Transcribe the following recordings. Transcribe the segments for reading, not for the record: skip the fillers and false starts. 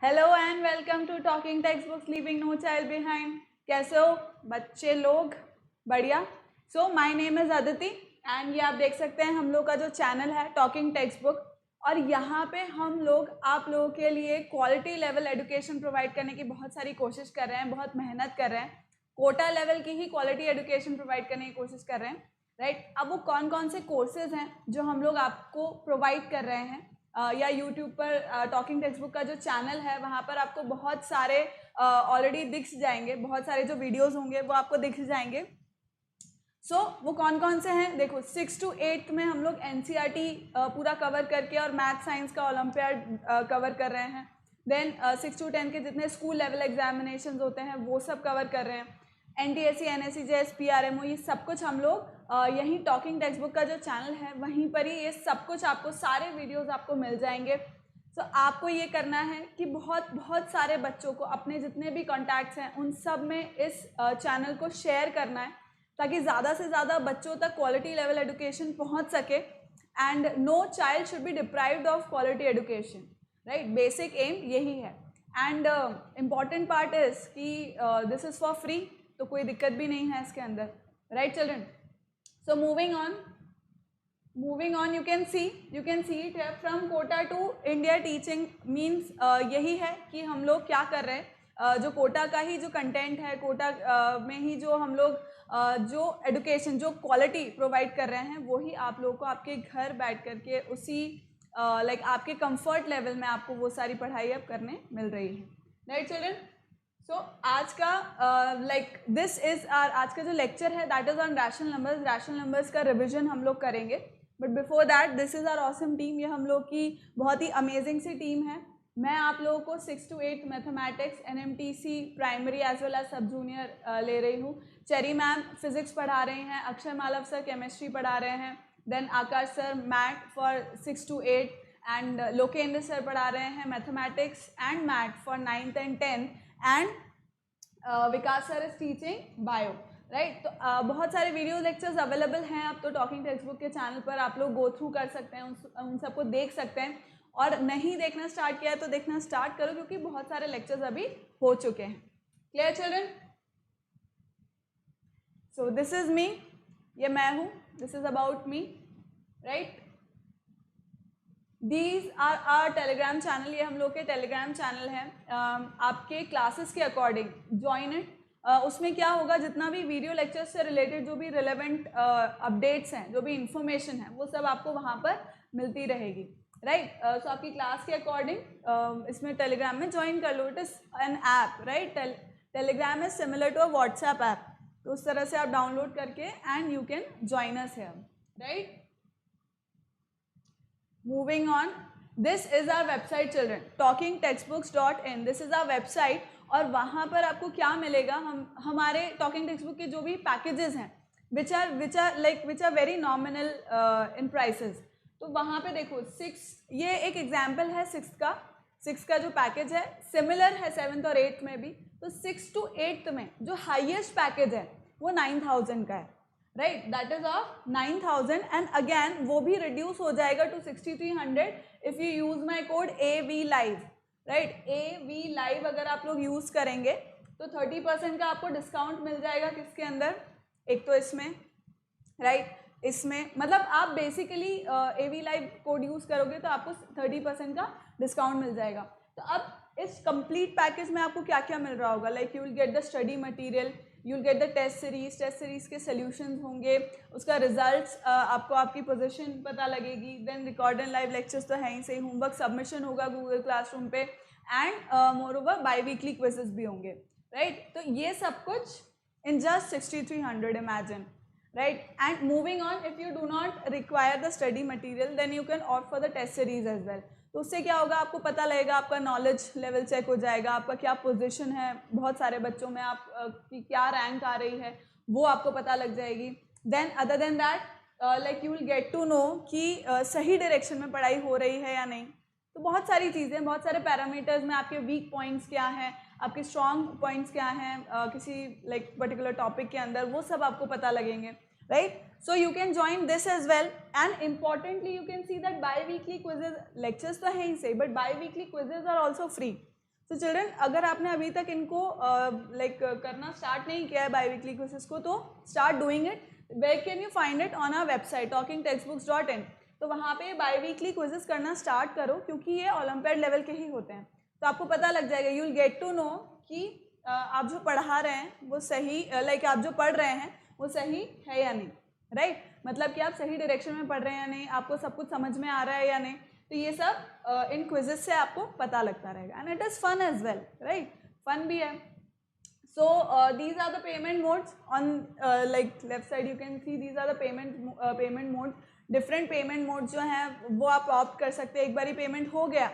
Hello and welcome to talking text books leaving no child behind. कैसे हो बच्चे लोग? बढ़िया। So my name is Aditi and ये आप देख सकते हैं हम लोग का जो चैनल है टॉकिंग टेक्स्ट बुक, और यहाँ पे हम लोग आप लोगों के लिए क्वालिटी लेवल एजुकेशन प्रोवाइड करने की बहुत सारी कोशिश कर रहे हैं, बहुत मेहनत कर रहे हैं। कोटा लेवल की ही क्वालिटी एजुकेशन प्रोवाइड करने की कोशिश कर रहे हैं, राइट। अब वो कौन कौन से कोर्सेज हैं जो हम लोग आपको प्रोवाइड कर रहे हैं, या यूट्यूब पर टॉकिंग टेक्स्ट बुक का जो चैनल है वहाँ पर आपको बहुत सारे ऑलरेडी दिख जाएंगे, बहुत सारे जो वीडियोस होंगे वो आपको दिख जाएंगे। वो कौन कौन से हैं देखो, 6 to 8 में हम लोग NCERT पूरा कवर करके और मैथ साइंस का ओलंपियाड कवर कर रहे हैं। देन 6 to 10 के जितने स्कूल लेवल एग्जामिनेशन होते हैं वो सब कवर कर रहे हैं। NTSC, NSC, JS, PRMO ये सब कुछ हम लोग यहीं टॉकिंग टेक्स्ट बुक का जो चैनल है वहीं पर ही ये सब कुछ आपको सारे वीडियोस आपको मिल जाएंगे। आपको ये करना है कि बहुत बहुत सारे बच्चों को अपने जितने भी कॉन्टैक्ट्स हैं उन सब में इस चैनल को शेयर करना है ताकि ज़्यादा से ज़्यादा बच्चों तक क्वालिटी लेवल एजुकेशन पहुंच सके and no child should be deprived of quality education, right. Basic aim यही है एंड इम्पॉर्टेंट पार्ट इज़ कि दिस इज़ फॉर फ्री, तो कोई दिक्कत भी नहीं है इसके अंदर, right children. So moving on you can see it here from Kota to India teaching means यही है कि हम लोग क्या कर रहे हैं, जो कोटा का ही जो कंटेंट है, कोटा में ही जो हम लोग जो एडुकेशन जो क्वालिटी प्रोवाइड कर रहे हैं वो ही आप लोगों को आपके घर बैठ करके उसी लाइक आपके कंफर्ट लेवल में आपको वो सारी पढ़ाई अब करने मिल रही है, राइट चिल्ड्रन। आज का लाइक दिस इज आज का जो लेक्चर है that is on rational numbers का रिविजन हम लोग करेंगे। But before that this is our awesome team, ये हम लोग की बहुत ही अमेजिंग सी टीम है। मैं आप लोगों को 6 to 8 mathematics, NMTC primary as well as sub junior ले रही हूँ। चेरी मैम फिजिक्स पढ़ा रही हैं, अक्षय मालव सर केमिस्ट्री पढ़ा रहे हैं, then Akash sir math for 6 to 8 and Lokendra sir पढ़ा रहे हैं mathematics and math for 9th and 10th and Vikas sir is teaching bio, right. तो बहुत सारे वीडियो लेक्चर्स अवेलेबल हैं अब तो टॉकिंग टेक्स्ट बुक के चैनल पर, आप लोग गो थ्रू कर सकते हैं, उन सबको देख सकते हैं। और नहीं देखना स्टार्ट किया है तो देखना स्टार्ट करो क्योंकि बहुत सारे लेक्चर्स अभी हो चुके हैं। Clear children? So this is me, ये मैं हूँ, this is about me, right. These are our Telegram channel, ये हम लोग के टेलीग्राम चैनल हैं। आपके क्लासेस के अकॉर्डिंग ज्वाइन इट। उसमें क्या होगा, जितना भी वीडियो लेक्चर्स से रिलेटेड जो भी रिलेवेंट अपडेट्स हैं, जो भी इंफॉर्मेशन है वो सब आपको वहाँ पर मिलती रहेगी, राइट। सो आपकी क्लास के अकॉर्डिंग इसमें टेलीग्राम में ज्वाइन कर लो। It is an app, right. Telegram is similar to a WhatsApp app, तो उस तरह से आप डाउनलोड करके and you can join us here, right. Moving on, this is our website children, talkingtextbooks.in, this is our website। और वहाँ पर आपको क्या मिलेगा, हमारे टॉकिंग टेक्स्ट बुक के जो भी पैकेजेस हैं which are very nominal in prices. तो वहाँ पे देखो 6, ये एक एग्जाम्पल है 6 का जो पैकेज है, सिमिलर है 7th और 8th में भी। तो 6 to 8th में जो हाईएस्ट पैकेज है वो 9000 का है, right, that is off 9000 and again वो भी रिड्यूस हो जाएगा to 6300 if you use my code AV Live, right. AV Live अगर आप लोग यूज करेंगे तो 30% का आपको डिस्काउंट मिल जाएगा। किसके अंदर? एक तो इसमें, राइट, इसमें मतलब आप basically AV Live code use करोगे तो आपको 30% का डिस्काउंट मिल जाएगा। तो अब इस कंप्लीट पैकेज में आपको क्या क्या मिल रहा होगा, like you will get the study material, you will get the test series के सोल्यूशंस होंगे, उसका रिजल्ट्स आपको आपकी पोजीशन पता लगेगी, then record and live lectures तो है ही सही, होमवर्क सबमिशन होगा गूगल क्लासरूम पे and moreover biweekly quizzes भी होंगे, राइट। तो ये सब कुछ in just 6300, imagine, right. And moving on, if you do not require the study material then you can opt for the test series as well. तो उससे क्या होगा, आपको पता लगेगा, आपका नॉलेज लेवल चेक हो जाएगा, आपका क्या पोजीशन है बहुत सारे बच्चों में, आप की क्या रैंक आ रही है वो आपको पता लग जाएगी। Then other than that like you will get to know कि सही डायरेक्शन में पढ़ाई हो रही है या नहीं। तो बहुत सारी चीज़ें, बहुत सारे पैरामीटर्स में आपके वीक पॉइंट्स क्या हैं, आपके स्ट्रॉन्ग पॉइंट्स क्या हैं किसी लाइक पर्टिकुलर टॉपिक के अंदर, वो सब आपको पता लगेंगे, right? So you can join this as well, and importantly you can see that bi-weekly quizzes, lectures तो हैं ही सही, but bi-weekly quizzes are also free. तो चिल्ड्रन अगर आपने अभी तक इनको करना स्टार्ट नहीं किया है बाई वीकली क्विजेस को, तो start doing it. Where can you find it? On our website talkingtextbooks.in. तो वहाँ पे बाई वीकली क्विजेस करना स्टार्ट करो, क्योंकि ये ओलंपियाड लेवल के ही होते हैं. तो आपको पता लग जाएगा, you will get to know कि आप जो पढ़ा रहे हैं वो सही, आप जो पढ़ रहे हैं वो सही है या नहीं, राइट? मतलब कि आप सही डायरेक्शन में पढ़ रहे हैं या नहीं, आपको सब कुछ समझ में आ रहा है या नहीं. तो ये सब इन क्विजेस से आपको पता लगता रहेगा. And it is fun as well, right? Fun भी है. So these are the payment modes on left side you can see these are the payment modes. Different payment modes जो हैं वो आप ऑप्ट कर सकते हैं. एक बारी पेमेंट हो गया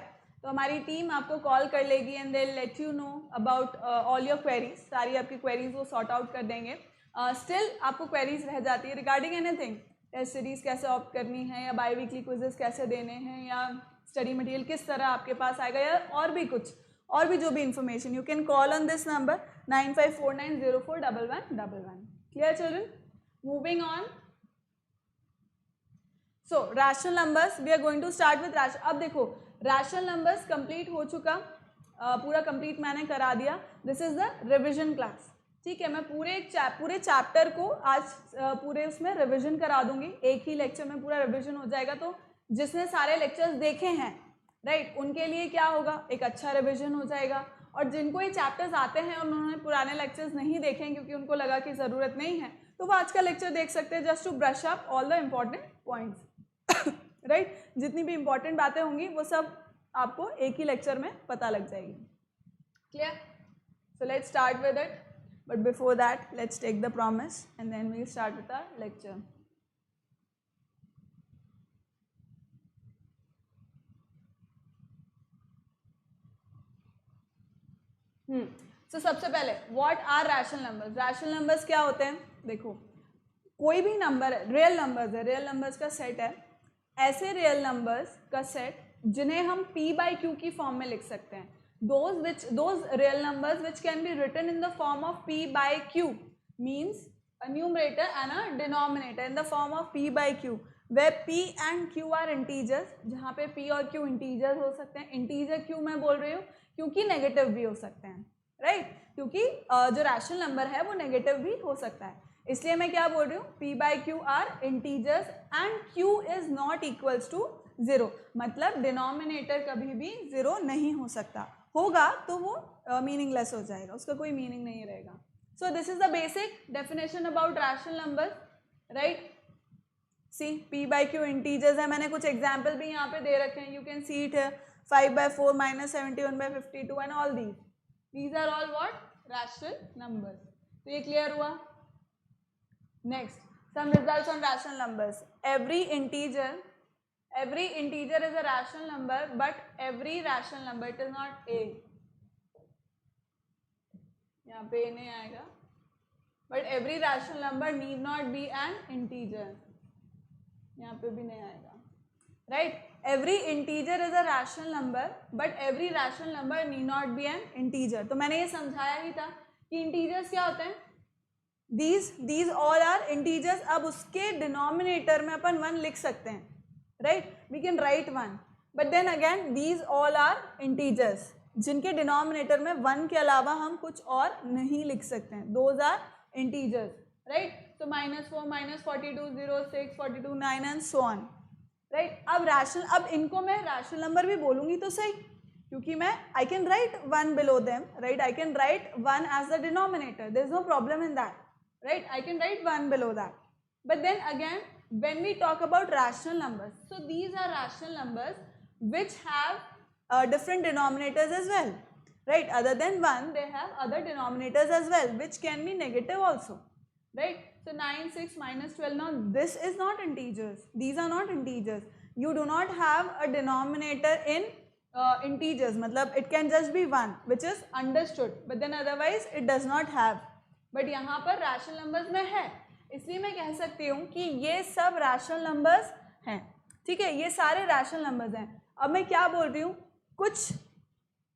तो हमारी टीम आपको कॉल कर लेगी and they let you know about all your queries. सारी आपकी क्वेरीज वो सॉर्ट आउट कर देंगे. स्टिल आपको क्वेरीज रह जाती है रिगार्डिंग एनीथिंग. टेस्ट सीरीज कैसे ऑप्ट करनी है, या बाई वीकली क्विजेस कैसे देने हैं, या स्टडी मटेरियल किस तरह आपके पास आएगा, या और भी कुछ, और भी जो भी information, you can call on this number 9549041111. Clear children? Moving on. So rational numbers, we are going to start with rational. अब देखो रैशनल नंबर्स कंप्लीट हो चुका, पूरा कंप्लीट मैंने करा दिया. This is the revision class. ठीक है, मैं पूरे चैप्टर को आज पूरे उसमें रिविजन करा दूंगी. एक ही लेक्चर में पूरा रिविजन हो जाएगा. तो जिसने सारे लेक्चर्स देखे हैं, राइट, उनके लिए क्या होगा, एक अच्छा रिविजन हो जाएगा. और जिनको ये चैप्टर्स आते हैं और उन्होंने पुराने लेक्चर्स नहीं देखे हैं क्योंकि उनको लगा कि ज़रूरत नहीं है, तो वो आज का लेक्चर देख सकते हैं just to brush up all the important points. Right, जितनी भी इम्पॉर्टेंट बातें होंगी वो सब आपको एक ही लेक्चर में पता लग जाएगी. Clear? So let's start with it. But before that let's take the promise and then we start with our lecture. तो सबसे पहले what are rational numbers. Rational numbers क्या होते हैं? देखो, कोई भी नंबर रियल नंबर्स है, रियल नंबर्स का सेट है. ऐसे रियल नंबर्स का सेट जिन्हें हम p बाई क्यू की फॉर्म में लिख सकते हैं. Those real numbers which can be written in the form of p by q means a numerator and a denominator in the form of p by q, where p and q are integers. जहाँ पे p और q integers हो सकते हैं. Integer क्यों मैं बोल रही हूँ? क्योंकि नेगेटिव भी हो सकते हैं, राइट? क्योंकि जो रैशनल नंबर है वो नेगेटिव भी हो सकता है. इसलिए मैं क्या बोल रही हूँ, p by q are integers and q is not equals to 0. मतलब डिनोमिनेटर कभी भी 0 नहीं हो सकता. होगा तो वो मीनिंगलेस हो जाएगा, उसका कोई मीनिंग नहीं रहेगा. So this is the basic definition about rational number, right? See p by q integers है. मैंने कुछ एग्जाम्पल भी यहाँ पे दे रखे हैं. यू कैन सी इट है 5/4 -71/52 and all these are all what? Rational numbers. तो ये क्लियर हुआ. Next, some results on rational numbers. Every integer is a rational number, but every rational number, it is not a. यहाँ पे a नहीं आएगा. But every rational number need not be an integer. यहाँ पे भी नहीं आएगा, right? Every integer is a rational number, but every rational number need not be an integer. तो मैंने ये समझाया ही था कि इंटीजर्स क्या होते हैं. These all are integers. अब उसके डिनोमिनेटर में अपन 1 लिख सकते हैं, right? We can write 1, but then again these all are integers जिनके डिनोमिनेटर में 1 के अलावा हम कुछ और नहीं लिख सकते हैं. Those are integers, right? So -4 -42 0 6 42 9 and so on, right? अब इनको मैं रैशनल नंबर भी बोलूँगी तो सही, क्योंकि मैं I can write 1 below them, right? I can write 1 as the denominator. There is no problem in that, right? I can write 1 below that. But then again when we talk about rational numbers, so these are rational numbers which have different denominators as well, right? Other than 1, they have other denominators as well, which can be negative also, right? So 9 6 -12. Now this is not integers. These are not integers. You do not have a denominator in integers. मतलब it can just be 1, which is understood. But then otherwise it does not have. But यहाँ पर rational numbers में है, इसलिए मैं कह सकती हूँ कि ये सब रैशनल नंबर्स हैं. ठीक है, ये सारे रैशनल नंबर्स हैं. अब मैं क्या बोल रही हूँ, कुछ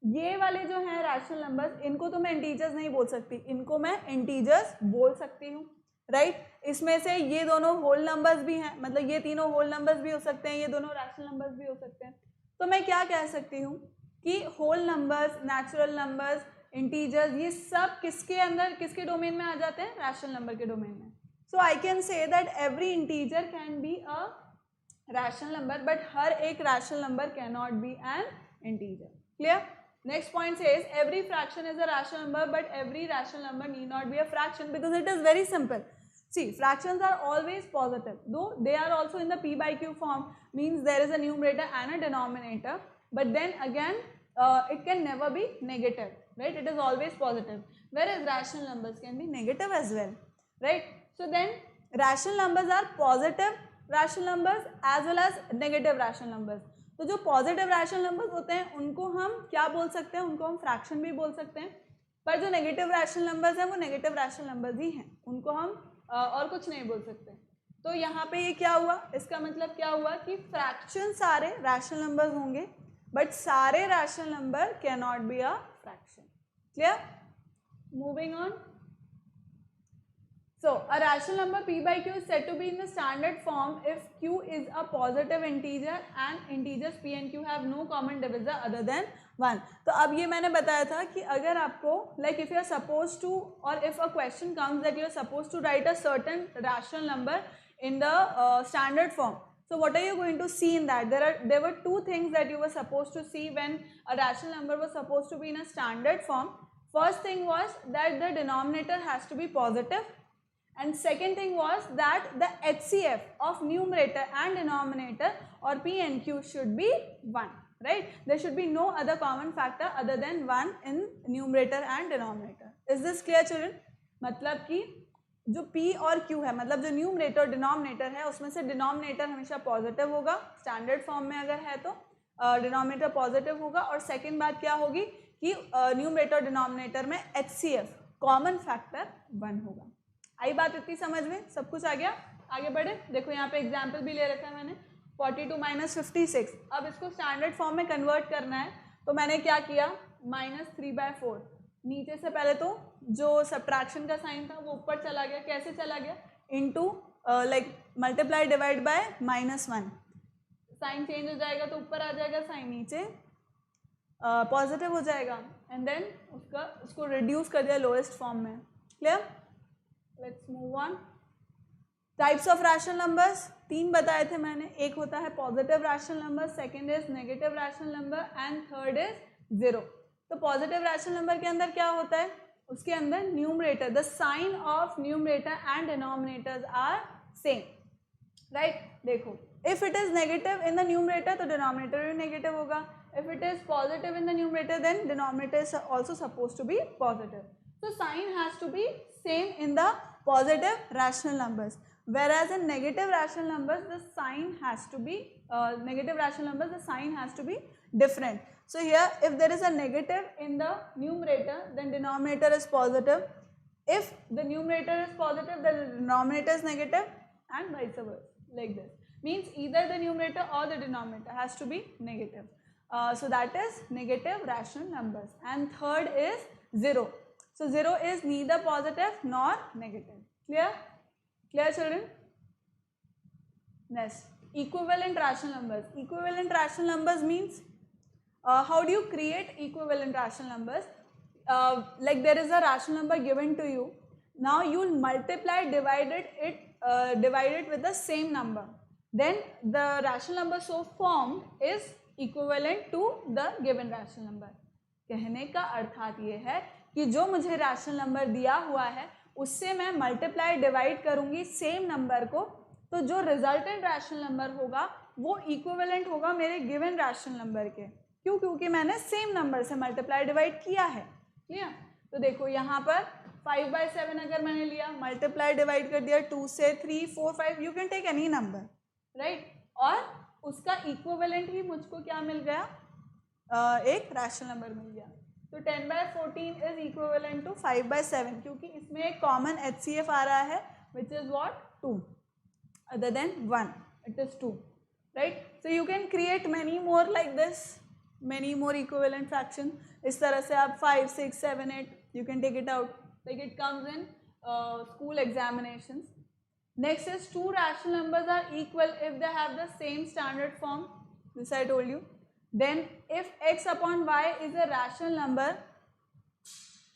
ये वाले जो हैं रैशनल नंबर्स, इनको तो मैं इंटीजर्स नहीं बोल सकती, इनको मैं इंटीजर्स बोल सकती हूँ, राइट? इसमें से ये दोनों होल नंबर्स भी हैं, मतलब ये तीनों होल नंबर्स भी हो सकते हैं, ये दोनों रैशनल नंबर्स भी हो सकते हैं. तो मैं क्या कह सकती हूँ कि whole numbers, natural numbers, integers, ये सब किसके अंदर, किसके डोमेन में आ जाते हैं, रैशनल नंबर के डोमेन में. So I can say that every integer can be a rational number, but हर एक rational number can not be an integer. Clear? Next point says every fraction is a rational number, but every rational number need not be a fraction, because it is very simple. See, fractions are always positive, though they are also in the p by q form, means there is a numerator and a denominator, but then again it can never be negative, right? It is always positive, whereas rational numbers can be negative as well, right? So then rational numbers are positive rational numbers as well as negative rational numbers. तो जो positive rational numbers होते हैं उनको हम क्या बोल सकते हैं, उनको हम फ्रैक्शन भी बोल सकते हैं, पर जो नेगेटिव रैशनल नंबर्स हैं वो नेगेटिव रैशनल नंबर्स ही हैं, उनको हम और कुछ नहीं बोल सकते. तो यहाँ पे ये क्या हुआ, इसका मतलब क्या हुआ कि फ्रैक्शन सारे रैशनल नंबर्स होंगे, बट सारे rational number can not be a fraction. Clear? Moving on. So, a rational number p by q is said to be in the standard form if q is a positive integer and integers p and q have no common divisor other than 1. तो अब ये मैंने बताया था कि अगर आपको like if you are supposed to, or if a question comes that you are supposed to write a certain rational number in the standard form, so what are you going to see in that? There were two things that you were supposed to see when a rational number was supposed to be in a standard form. First thing was that the denominator has to be positive, and second thing was that the HCF of numerator and denominator or p and q should be 1, right? There should be no other common factor other than 1 in numerator and denominator. Is this clear children? मतलब कि जो p और q है, मतलब जो numerator और denominator है, उसमें से डिनोमिनेटर हमेशा पॉजिटिव होगा, स्टैंडर्ड फॉर्म में अगर है तो डिनोमिनेटर पॉजिटिव होगा, और सेकेंड बात क्या होगी कि न्यूमरेटर और डिनोमिनेटर में HCF कॉमन फैक्टर 1 होगा. आई बात इतनी समझ में, सब कुछ आ गया? आगे बढ़े. देखो यहाँ पे एग्जाम्पल भी ले रखा है मैंने, 42 माइनस 56. अब इसको स्टैंडर्ड फॉर्म में कन्वर्ट करना है, तो मैंने क्या किया, -3/4. नीचे से पहले तो जो सब्ट्रैक्शन का साइन था वो ऊपर चला गया. कैसे चला गया? Into like multiply divide by -1. Sign change हो जाएगा तो ऊपर आ जाएगा साइन, नीचे पॉजिटिव हो जाएगा, एंड देन उसको रिड्यूस कर दिया लोएस्ट फॉर्म में. Clear? Let's move on. Types of rational numbers 3 बताए थे मैंने. एक होता है positive rational number, second is negative rational number, and third is 0. तो positive rational number के अंदर क्या होता है, उसके अंदर numerator, the sign of numerator and denominators are same, right? देखो, if it is negative in the numerator तो denominator भी negative होगा. If it is positive in the numerator then denominator is also supposed to be positive. So sign has to be same in the positive rational numbers, whereas in negative rational numbers the sign has to be the sign has to be different. So here if there is a negative in the numerator then denominator is positive. If the numerator is positive then the denominator is negative, and vice versa, like this. Means either the numerator or the denominator has to be negative. So that is negative rational numbers. And third is 0. So 0 is neither positive nor negative. Clear? Clear children? Next, equivalent rational numbers. Equivalent rational numbers means how do you create equivalent rational numbers? Like there is a rational number given to you. Now you will multiply divided it with the same number. Then the rational number so formed is equivalent to the given rational number. कहने का अर्थात ये है कि जो मुझे rational number दिया हुआ है उससे मैं मल्टीप्लाई डिवाइड करूंगी सेम नंबर को, तो जो रिजल्टेंट रैशनल नंबर होगा वो इक्विवेलेंट होगा मेरे गिवन रैशनल नंबर के. क्यों? क्योंकि मैंने सेम नंबर से मल्टीप्लाई डिवाइड किया है. क्लियर? तो देखो यहाँ पर 5/7 अगर मैंने लिया, मल्टीप्लाई डिवाइड कर दिया 2 से, 3, 4, 5, you can take any number, right? और उसका इक्विवेलेंट ही मुझको क्या मिल गया, एक रैशनल नंबर मिल गया. तो 10/14 इज इक्विवेलेंट टू 5/7, क्योंकि इसमें एक कॉमन HCF आ रहा है which is what, 2, other than 1, it is 2, right? So you can create many more like this, many more equivalent fraction. इस तरह से आप 5, 6, 7, 8 you can take it out, like it comes in school examinations. Next is 2 rational numbers are equal if they have the same standard form. This I told you. then if x upon y is a rational number,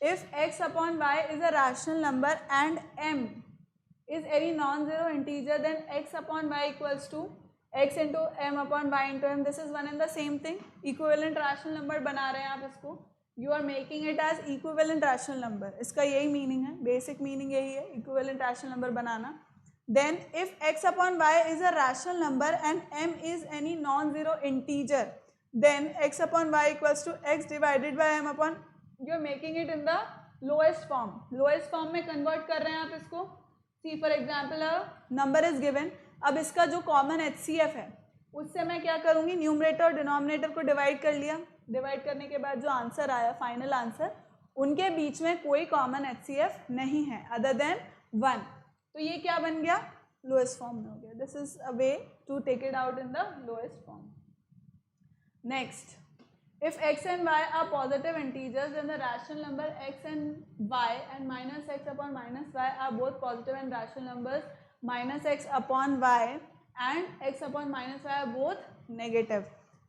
if x upon y is a rational number and m is any non-zero integer, then x upon y equals to x into m upon y into m. This is one and the same thing. Equivalent rational number बना रहे हैं आप इसको. You are making it as equivalent rational number. इसका यही meaning है, basic meaning यही है, equivalent rational number banana. Then if x upon y is a rational number and m is any non-zero integer, then x upon y equals to x divided by m upon. You are making it in the lowest form. Lowest form में convert कर रहे हैं आप इसको. See for example a number is given. अब इसका जो common HCF है उससे मैं क्या करूँगी, न्यूमरेटर और डिनोमिनेटर को डिवाइड कर लिया. डिवाइड करने के बाद जो आंसर आया, फाइनल आंसर, उनके बीच में कोई कॉमन HCF नहीं है अदर देन 1. तो ये क्या बन गया, लोएस्ट फॉर्म में हो गया. This is a way to take it out in the lowest form. Next, if x and y are positive integers, then the rational number x and y and minus x upon minus y are both positive and rational numbers minus x upon y and x upon minus y are both negative.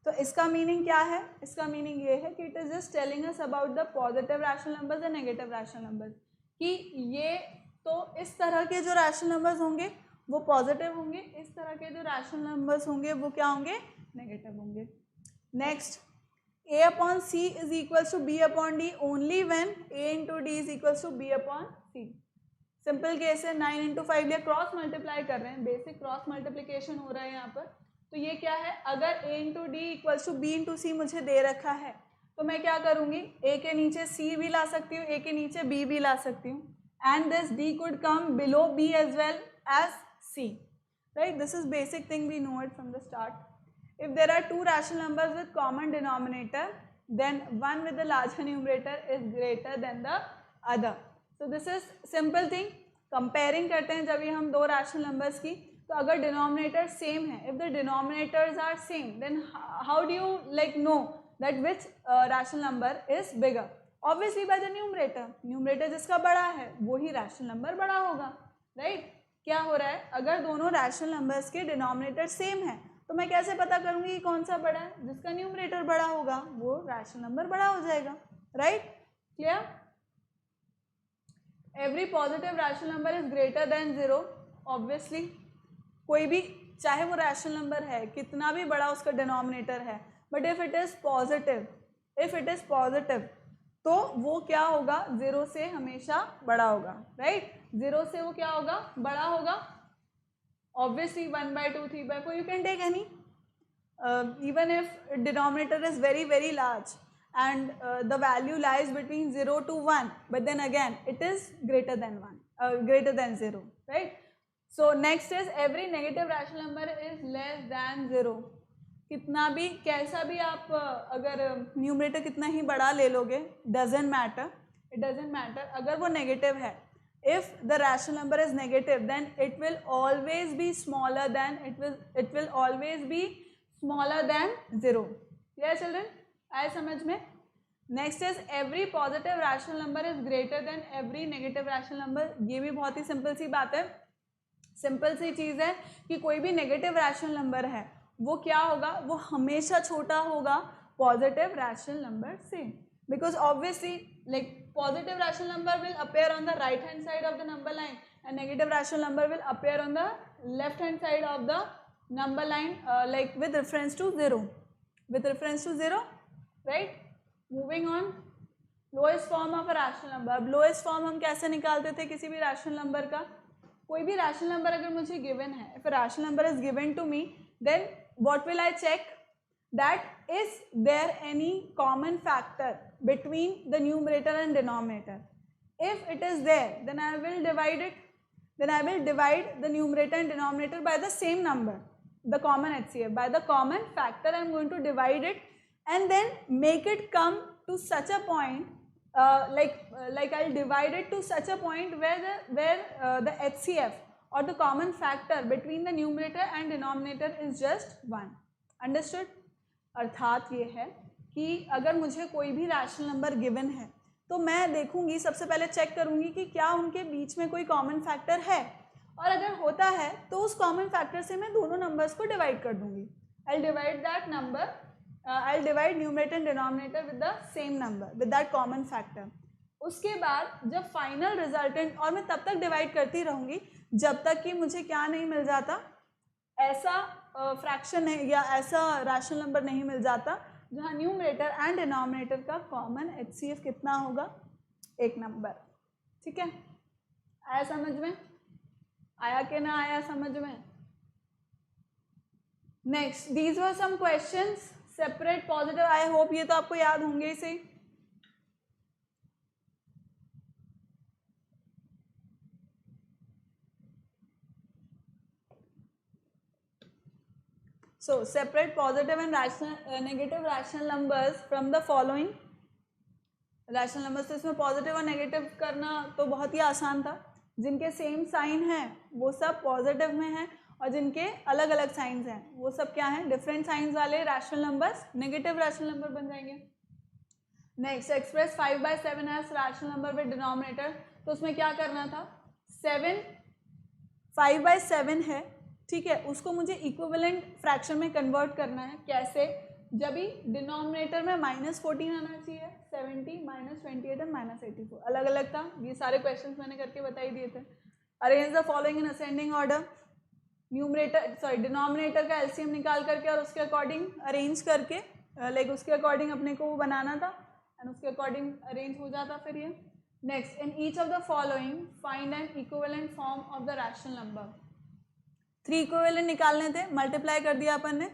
तो इसका meaning क्या है, इसका meaning ये है कि it is just telling us about the positive rational numbers and negative rational numbers, कि ये तो इस तरह के जो रैशनल नंबर्स होंगे वो पॉजिटिव होंगे, इस तरह के जो रैशनल नंबर्स होंगे वो क्या होंगे, नेगेटिव होंगे. Next, a upon c is equals to b upon d only when a into d is equals to b upon c. Simple case है, 9 इंटू 5 लिया, क्रॉस मल्टीप्लाई कर रहे हैं, बेसिक क्रॉस मल्टीप्लिकेशन हो रहा है यहाँ पर. तो ये क्या है, अगर a into D equals to B into C मुझे दे रखा है तो मैं क्या करूँगी, a के नीचे c भी ला सकती हूँ, a के नीचे b भी ला सकती हूँ, and this d could come below b as well as c, right? This is basic thing, we know it from the start. If there are two rational numbers with common denominator, then one with the larger numerator is greater than the other. So this is simple thing. Comparing करते हैं जब ये हम दो rational numbers की, तो अगर denominator same है, if the denominators are same, then how do you like know that which rational number is bigger? Obviously by the numerator. Numerator जिसका बड़ा है वही rational number बड़ा होगा, right? क्या हो रहा है, अगर दोनों rational numbers के denominator same है तो मैं कैसे पता करूंगी कि कौन सा बड़ा है, जिसका न्यूमरेटर बड़ा होगा वो रैशनल नंबर बड़ा हो जाएगा, right? Clear? Every positive rational number is greater than 0. Obviously कोई भी, चाहे वो रैशनल नंबर है, कितना भी बड़ा उसका डिनोमिनेटर है, but if it is positive, if it is positive तो वो क्या होगा, 0 से हमेशा बड़ा होगा, राइट? 0 से वो क्या होगा, बड़ा होगा. Obviously 1/2, 3/4, you can take any, even if denominator is very very large and the value lies between 0 to 1, but then again it is greater than 1, greater than 0, right? So next is every negative rational number is less than 0. कितना भी, कैसा भी आप अगर numerator कितना ही बड़ा ले लोगे, doesn't matter, it doesn't matter. अगर वो नेगेटिव है, if the rational number is negative, then it will always be smaller than, it will always be smaller than 0. Clear children? आए समझ में? Next is every positive rational number is greater than every negative rational number. ये भी बहुत ही simple सी बात है, simple सी चीज़ है कि कोई भी नेगेटिव रैशनल नंबर है वो क्या होगा, वो हमेशा छोटा होगा पॉजिटिव रैशनल नंबर से, because obviously like positive rational number will appear on the right hand side of the number line and negative rational number will appear on the left hand side of the number line, like with reference to 0, with reference to 0, right? Moving on, lowest form of a rational number. अब lowest form हम कैसे निकालते थे किसी भी rational number का, कोई भी rational number अगर मुझे given है, if a rational number is given to me, then what will I check, that is there any common factor between the numerator and denominator. If it is there, then I will divide it, then I will divide the numerator and denominator by the same number, the common HCF, by the common factor I am going to divide it and then make it come to such a point, like I'll divide it to such a point where the HCF or the common factor between the numerator and denominator is just 1. Understood? अर्थात ये है कि अगर मुझे कोई भी rational number given है तो मैं देखूंगी, सबसे पहले चेक करूंगी कि क्या उनके बीच में कोई कॉमन फैक्टर है, और अगर होता है तो उस कॉमन फैक्टर से मैं दोनों नंबर्स को डिवाइड कर दूंगी. I will divide that number I divide numerator and denominator with the same number with that common factor. उसके बाद जब फाइनल रिजल्टेंट, और मैं तब तक डिवाइड करती रहूँगी जब तक कि मुझे क्या नहीं मिल जाता, ऐसा फ्रैक्शन है या ऐसा रैशनल नंबर नहीं मिल जाता जहाँ न्यूमरेटर एंड डिनोमिनेटर का कॉमन HCF कितना होगा, एक नंबर। ठीक है, आया समझ में? आया कि ना आया समझ में? Next, these were some questions separate positive, I hope ये तो आपको याद होंगे ही सही। So separate positive and rational negative rational numbers from the following। Rational numbers तो इसमें पॉजिटिव और नेगेटिव करना तो बहुत ही आसान था। जिनके सेम साइन है वो सब पॉजिटिव में हैं, और जिनके अलग अलग साइंस हैं वो सब क्या हैं, डिफरेंट साइंस वाले rational numbers negative rational number बन जाएंगे। Next, express 5/7 as rational number with denominator, तो उसमें क्या करना था, 7 5/7 है, ठीक है, उसको मुझे इक्विवेलेंट फ्रैक्शन में कन्वर्ट करना है। कैसे? जब भी डिनोमिनेटर में -14 आना चाहिए, 70 -28 एंड -84 अलग अलग था। ये सारे क्वेश्चंस मैंने करके बता ही दिए थे। Arrange the following in ascending order, denominator का एलसीएम निकाल करके और उसके अकॉर्डिंग अरेंज करके, लाइक उसके अकॉर्डिंग अपने को वो बनाना था एंड उसके अकॉर्डिंग अरेंज हो जाता फिर ये। Next, in each of the following find an equivalent form of the rational number. 3 equivalent निकालने थे, मल्टीप्लाई कर दिया अपन ने,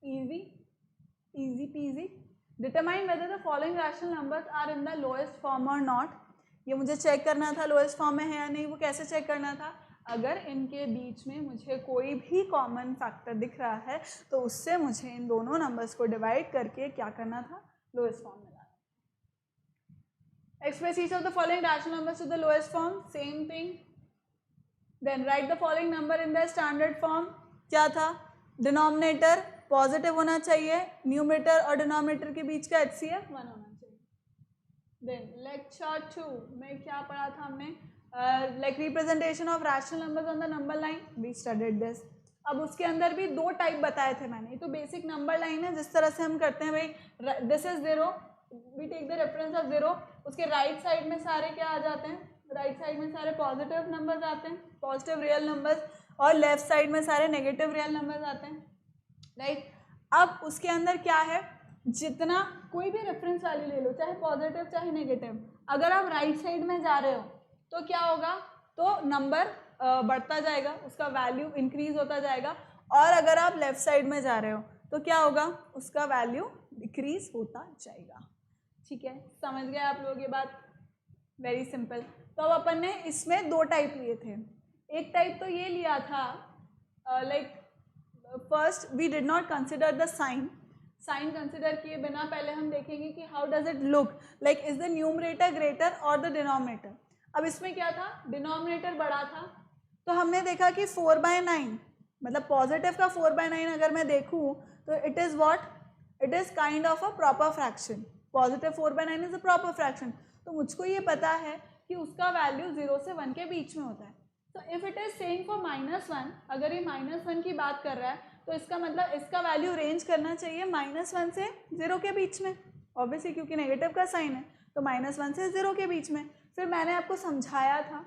easy peasy. Determine whether the following rational numbers are in the lowest form और नॉट, ये मुझे चेक करना था लोएस्ट फॉर्म में है या नहीं। वो कैसे चेक करना था, अगर इनके बीच में मुझे कोई भी कॉमन फैक्टर दिख रहा है तो उससे मुझे इन दोनों नंबर्स को डिवाइड करके क्या करना था, लोएस्ट फॉर्म में लाना। Express each of the following rational numbers to the lowest form, same thing. Then write the following number in the standard form. क्या था, डिनोमिनेटर पॉजिटिव होना चाहिए, न्यूमरेटर और डिनोमिनेटर के बीच का HCF 1 होना चाहिए। देन लेक्चर 2 में क्या पढ़ा था हमने, like representation of rational numbers on the number line, we studied this. अब उसके अंदर भी 2 टाइप बताए थे मैंने। ये तो बेसिक नंबर लाइन है, जिस तरह से हम करते हैं भाई, this is 0, we take the reference of 0, उसके राइट साइड में सारे क्या आ जाते हैं, राइट साइड में सारे पॉजिटिव नंबर्स आते हैं, पॉजिटिव रियल नंबर्स, और लेफ्ट साइड में सारे नेगेटिव रियल नंबर्स आते हैं, राइट। अब उसके अंदर क्या है, जितना कोई भी रेफरेंस वैल्यू ले लो, चाहे पॉजिटिव चाहे नेगेटिव, अगर आप राइट साइड में जा रहे हो तो क्या होगा, तो नंबर बढ़ता जाएगा, उसका वैल्यू इंक्रीज होता जाएगा, और अगर आप लेफ्ट साइड में जा रहे हो तो क्या होगा, उसका वैल्यू डिक्रीज होता जाएगा। ठीक है, समझ गए आप लोग ये बात, वेरी सिंपल। तो अब अपन ने इसमें 2 टाइप लिए थे। एक टाइप तो ये लिया था, like first we did not consider the sign consider किए बिना पहले हम देखेंगे कि how does it look, like is the numerator greater और द डिनोमिनेटर। अब इसमें क्या था, डिनोमिनेटर बड़ा था, तो हमने देखा कि 4/9, मतलब पॉजिटिव का 4/9 अगर मैं देखूँ तो it is what, it is kind of a proper fraction. Positive 4/9 is a proper fraction, तो मुझको ये पता है कि उसका वैल्यू 0 से 1 के बीच में होता है। तो if it is saying for -1, अगर ये -1 की बात कर रहा है तो इसका मतलब इसका वैल्यू रेंज करना चाहिए -1 से 0 के बीच में, ऑब्वियसली क्योंकि नेगेटिव का साइन है, तो -1 से 0 के बीच में। फिर मैंने आपको समझाया था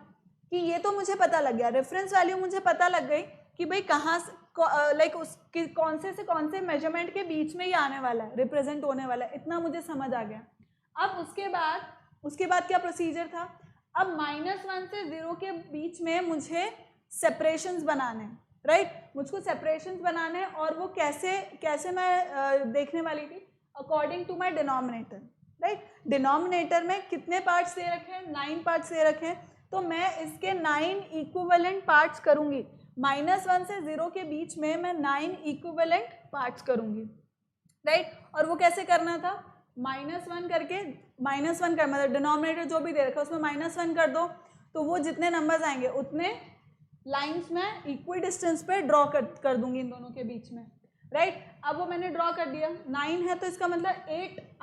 कि ये तो मुझे पता लग गया, रेफरेंस वैल्यू मुझे पता लग गई कि भाई कहाँ लाइक उसकी कौन से मेजरमेंट के बीच में ये आने वाला है, रिप्रेजेंट होने वाला है, इतना मुझे समझ आ गया। अब उसके बाद क्या प्रोसीजर था, अब -1 से 0 के बीच में मुझे सेपरेशंस बनाने, राइट, मुझको सेपरेशंस बनाने, और वो कैसे मैं देखने वाली थी, according to my denominator, right. Denominator में कितने पार्ट्स दे रखे हैं, 9 पार्ट्स दे रखे हैं, तो मैं इसके 9 इक्विवेलेंट पार्ट्स करूंगी। -1 से 0 के बीच में मैं 9 इक्विवेलेंट पार्ट्स करूंगी, राइट। और वो कैसे करना था, -1 करके, -1 कर मतलब डिनोमिनेटर जो भी दे रखा है उसमें -1 कर दो, तो वो जितने नंबर्स आएंगे उतने लाइंस में इक्वल डिस्टेंस पे ड्रॉ कर दूंगी इन दोनों के बीच में, राइट। अब वो मैंने ड्रॉ कर दिया, 9 है तो इसका मतलब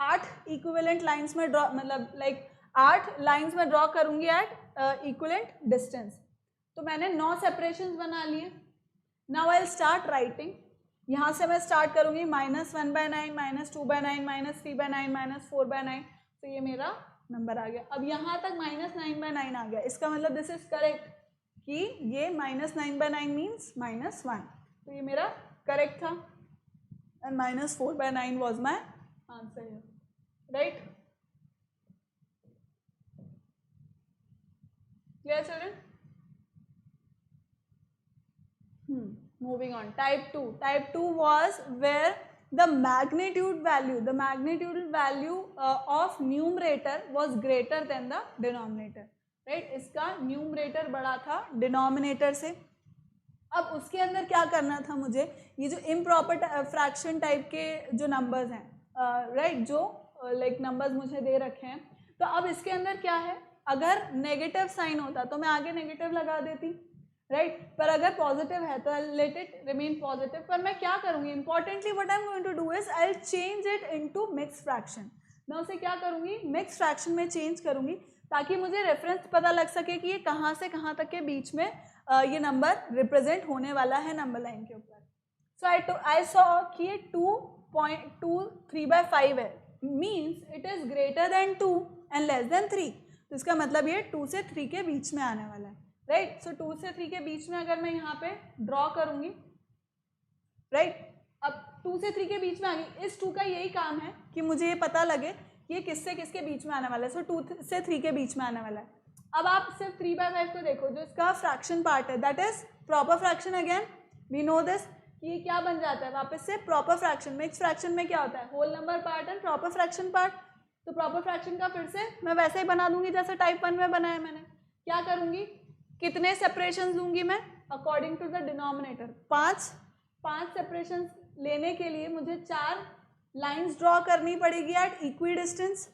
8 इक्विवेलेंट लाइंस में ड्रॉ, मतलब लाइक 8 लाइंस में ड्रॉ करूंगी एट इक्विवेलेंट डिस्टेंस। तो मैंने 9 सेपरेशंस बना लिए। Now I will start writing. यहाँ से मैं स्टार्ट करूँगी -1/9, -2/9, -3/9, -4/9, तो ये मेरा नंबर आ गया। अब यहाँ तक -9/9 आ गया, इसका मतलब दिस इज करेक्ट कि ये -9/9 मीन्स -1, तो ये मेरा करेक्ट था and -4/9 was my answer, right? Clear children? Moving on, type 2. Type 2 was where the magnitude value of numerator was greater than the denominator, right? इसका numerator बड़ा था denominator से। अब उसके अंदर क्या करना था मुझे, ये जो improper fraction type के जो numbers हैं, right, जो like numbers मुझे दे रखे हैं, तो अब इसके अंदर क्या है, अगर नेगेटिव साइन होता तो मैं आगे नेगेटिव लगा देती, राइट, पर अगर पॉजिटिव है तो लेट इट रिमेन पॉजिटिव। पर मैं क्या करूँगी, importantly what I am going to do is I will change it into mix fraction. मैं उसे क्या करूँगी, मिक्स फ्रैक्शन में चेंज करूँगी, ताकि मुझे रेफरेंस पता लग सके कि ये कहाँ से कहाँ तक के बीच में ये नंबर रिप्रेजेंट होने वाला है नंबर लाइन के ऊपर। सो आई सॉ कि ये 2.23/5 है, means it is greater than 2 and less than 3, तो इसका मतलब ये 2 से 3 के बीच में आने वाला है, राइट? सो 2 से 3 के बीच में अगर मैं यहाँ पे ड्रॉ करूँगी, राइट, अब 2 से 3 के बीच में आ गई, इस 2 का यही काम है कि मुझे ये पता लगे कि ये किससे किसके बीच में आने वाला है। सो 2 से 3 के बीच में आने वाला है। अब आप सिर्फ 3/5 को देखो, जो इसका फ्रैक्शन पार्ट है that is proper fraction. Again we know this कि ये क्या बन जाता है वापस से प्रॉपर फ्रैक्शन। मिक्स फ्रैक्शन में क्या होता है, whole number part and proper fraction part. तो प्रॉपर फ्रैक्शन का फिर से मैं वैसे ही बना दूंगी जैसे टाइप 1 में बनाया मैंने। क्या करूँगी, कितने सेपरेशन लूँगी मैं, according to the denominator 5 separation लेने के लिए मुझे 4 लाइंस ड्रॉ करनी पड़ेगी एट इक्वी डिस्टेंस।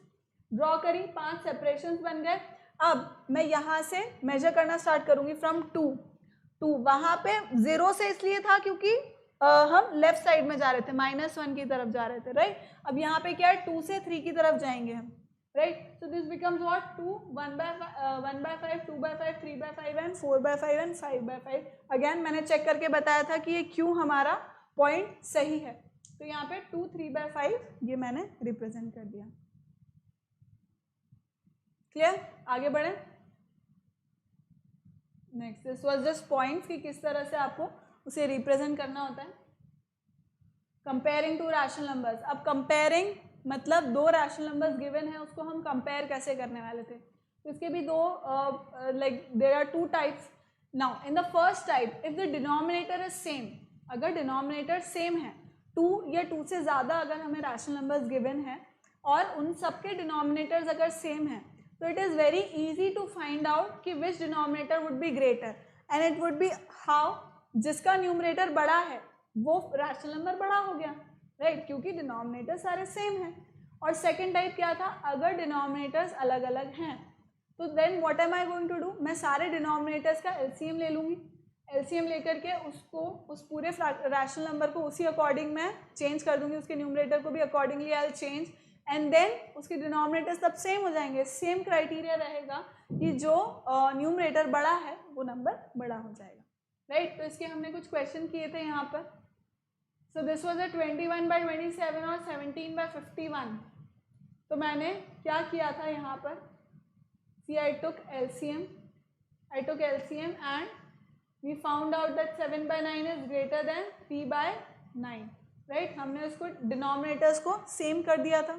ड्रॉ करी, 5 सेपरेशन बन गए। अब मैं यहाँ से मेजर करना स्टार्ट करूँगी फ्रॉम 2 वहाँ पे 0 से इसलिए था क्योंकि हम लेफ्ट साइड में जा रहे थे, -1 की तरफ जा रहे थे, राइट? अब यहाँ पे क्या है, 2 से 3 की तरफ जाएंगे हम, right? So this becomes what, 2, 1/5, 2/5, 3/5 and 4/5 and 5/5। Again मैंने चेक करके बताया था कि ये क्यों हमारा पॉइंट सही है। तो यहाँ पे 2, 3/5 ये मैंने रिप्रेजेंट कर दिया। क्लियर? आगे बढ़े। Next, this was just points कि किस तरह से आपको उसे रिप्रेजेंट करना होता है। Comparing to rational numbers. अब कंपेयरिंग मतलब 2 रैशनल नंबर्स गिवन है, उसको हम कंपेयर कैसे करने वाले थे। तो इसके भी 2 like there are 2 types. Now in the first type, if the denominator is same, अगर डिनोमिनेटर सेम है, 2 या 2 से ज़्यादा अगर हमें रैशनल नंबर्स गिवन है और उन सबके डिनोमिनेटर्स अगर सेम है, तो it is very easy to find out कि which denominator would be greater, and it would be how, जिसका न्यूमरेटर बड़ा है वो रैशनल नंबर बड़ा हो गया, राइट, क्योंकि डिनोमिनेटर सारे सेम हैं। और सेकंड टाइप क्या था, अगर डिनोमिनेटर्स अलग अलग हैं, तो then what am I going to do, मैं सारे डिनोमिनेटर्स का एलसीएम ले लूँगी। एलसीएम लेकर के उसको, उस पूरे रैशनल नंबर को उसी अकॉर्डिंग मैं चेंज कर दूँगी, उसके न्यूमरेटर को भी accordingly I will change, and then उसके डिनोमिनेटर सब सेम हो जाएंगे। सेम क्राइटेरिया रहेगा कि जो न्यूमरेटर बड़ा है वो नंबर बड़ा हो जाएगा, राइट? तो इसके हमने कुछ क्वेश्चन किए थे यहाँ पर। सो दिस वाज अ 21/27 और 17/51। तो मैंने क्या किया था यहाँ पर, see I took LCM and we found out that 7/9 is greater than 3/9, right? हमने उसको डिनोमिनेटर्स को सेम कर दिया था।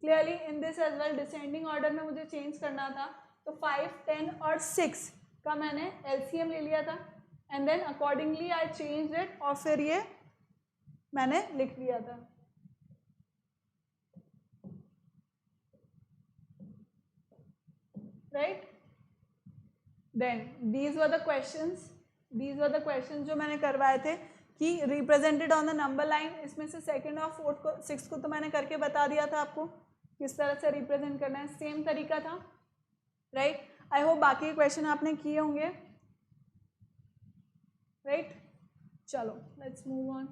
Clearly in this as well descending order में मुझे चेंज करना था, तो 5, 10 और 6 का मैंने एलसीएम ले लिया था, and then accordingly I change it, और फिर ये मैंने लिख दिया था, right? Then these were the questions जो मैंने करवाए थे कि represented on the number line. इसमें से सेकंड और फोर्थ को, 6 को तो मैंने करके बता दिया था आपको किस तरह से रिप्रेजेंट करना है, सेम तरीका था, राइट? आई होप बाकी क्वेश्चन आपने किए होंगे, राइट? चलो let's move on.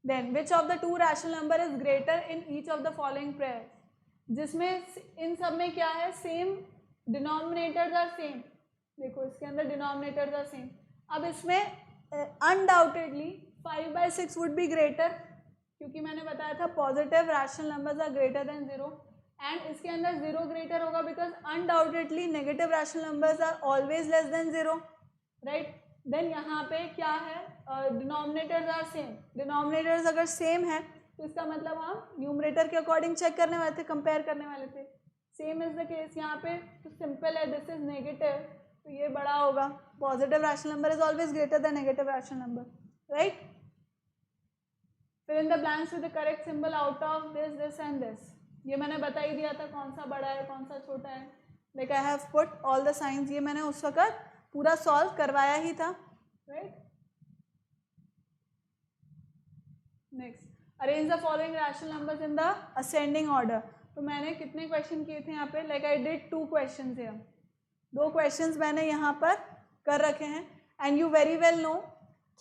Then which of the 2 rational number is greater in each of the following pair, जिसमें इन सब में क्या है, सेम डिनोमिनेटर्स आर सेम। देखो इसके अंदर डिनोमिनेटर्स आर सेम। अब इसमें अनडाउटेडली 5/6 वुड बी ग्रेटर, क्योंकि मैंने बताया था positive rational numbers are greater than 0, and इसके अंदर 0 ग्रेटर होगा because undoubtedly negative rational numbers are always less than 0, right. देन यहाँ पे क्या है, डिनोमिनेटर्स आर सेम, डिनोमिनेटर्स अगर सेम है तो इसका मतलब हम न्यूमरेटर के अकॉर्डिंग चेक करने वाले थे, कंपेयर करने वाले थे। सेम इज द केस यहाँ पे, तो सिंपल है, दिस इज नेगेटिव, तो ये बड़ा होगा, positive rational number is always greater than negative rational number, right. Fill in the blanks with the correct symbol out of this, this and this, ये मैंने बता ही दिया था कौन सा बड़ा है कौन सा छोटा है, like I have put all the science, ये मैंने उस वक्त पूरा सॉल्व करवाया ही था, right. Next, arrange the following rational numbers in the ascending order, तो मैंने कितने क्वेश्चन किए थे यहाँ पे, लाइक आई डिड 2 क्वेश्चन है, 2 क्वेश्चंस मैंने यहाँ पर कर रखे हैं, and you very well know